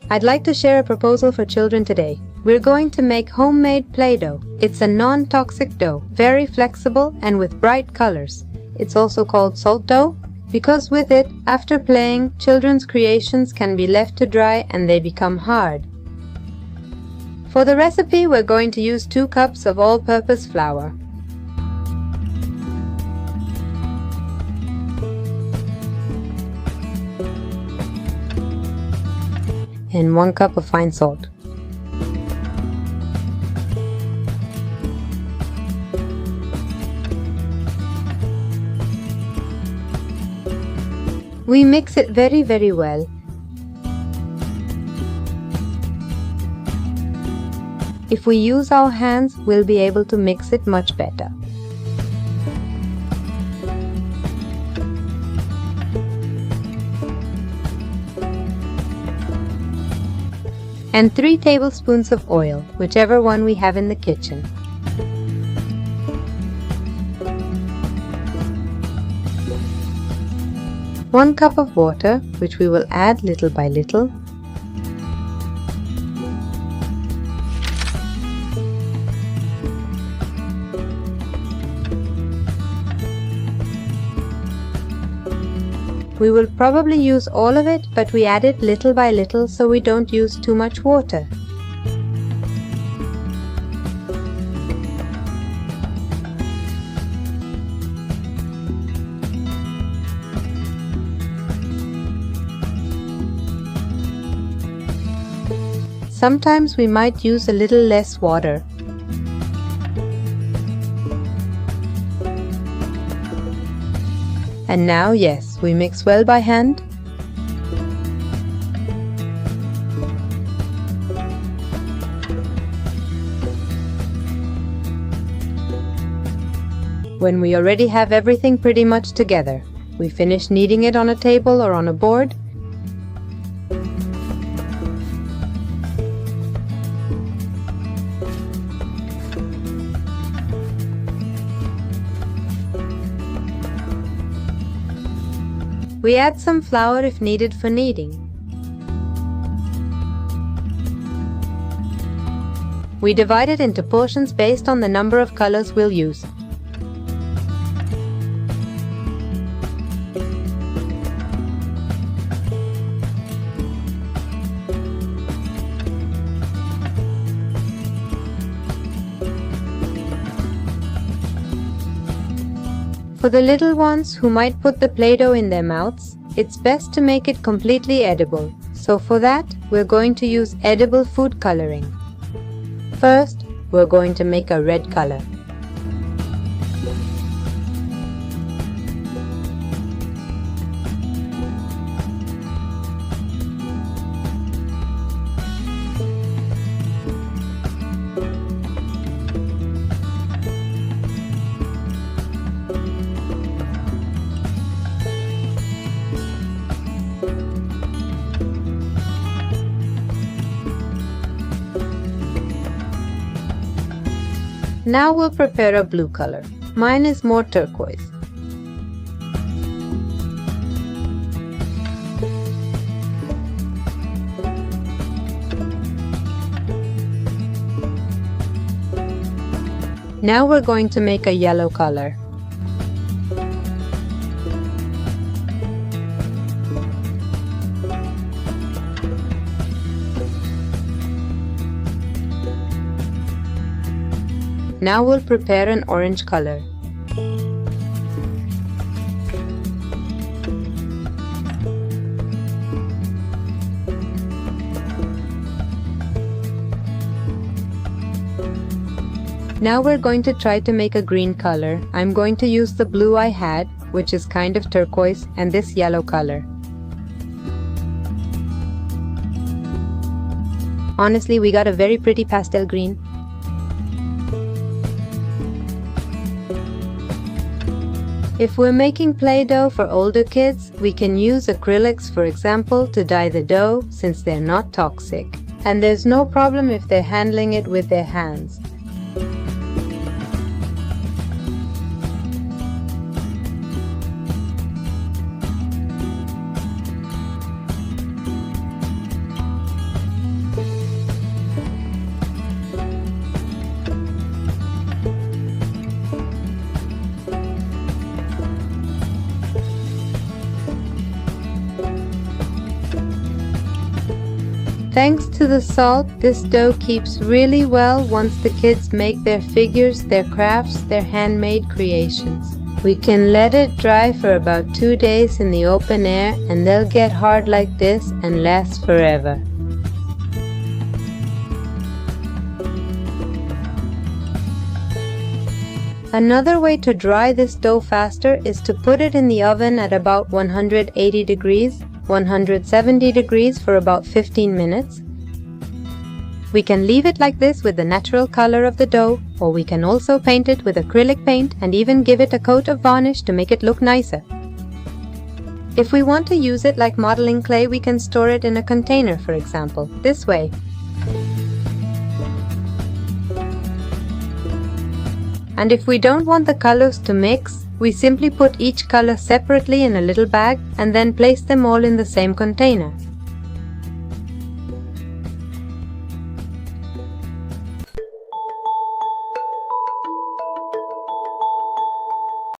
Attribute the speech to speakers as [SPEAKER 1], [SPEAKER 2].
[SPEAKER 1] I'd like to share a proposal for children today. We're going to make homemade Play-Doh. It's a non-toxic dough, very flexible and with bright colors. It's also called salt dough because with it, after playing, children's creations can be left to dry and they become hard. For the recipe, we're going to use 2 cups of all-purpose flour. And 1 cup of fine salt. We mix it very well. If we use our hands, we'll be able to mix it much better. And 3 tablespoons of oil, whichever one we have in the kitchen. One cup of water, which we will add little by little. We will probably use all of it, but we add it little by little so we don't use too much water. Sometimes we might use a little less water. And now, yes, we mix well by hand. When we already have everything pretty much together, we finish kneading it on a table or on a board. We add some flour if needed for kneading. We divide it into portions based on the number of colors we'll use. For the little ones who might put the Play-Doh in their mouths, it's best to make it completely edible. So for that, we're going to use edible food coloring. First, we're going to make a red color. Now we'll prepare a blue color. Mine is more turquoise. Now we're going to make a yellow color. Now we'll prepare an orange color. Now we're going to try to make a green color. I'm going to use the blue I had, which is kind of turquoise, and this yellow color. Honestly, we got a very pretty pastel green. If we're making Play-Doh for older kids, we can use acrylics, for example, to dye the dough since they're not toxic. And there's no problem if they're handling it with their hands. Thanks to the salt, this dough keeps really well once the kids make their figures, their crafts, their handmade creations. We can let it dry for about 2 days in the open air and they'll get hard like this and last forever. Another way to dry this dough faster is to put it in the oven at about 180 degrees, 170 degrees for about 15 minutes. We can leave it like this with the natural color of the dough, or we can also paint it with acrylic paint and even give it a coat of varnish to make it look nicer. If we want to use it like modeling clay, we can store it in a container, for example, this way. And if we don't want the colors to mix, we simply put each color separately in a little bag and then place them all in the same container.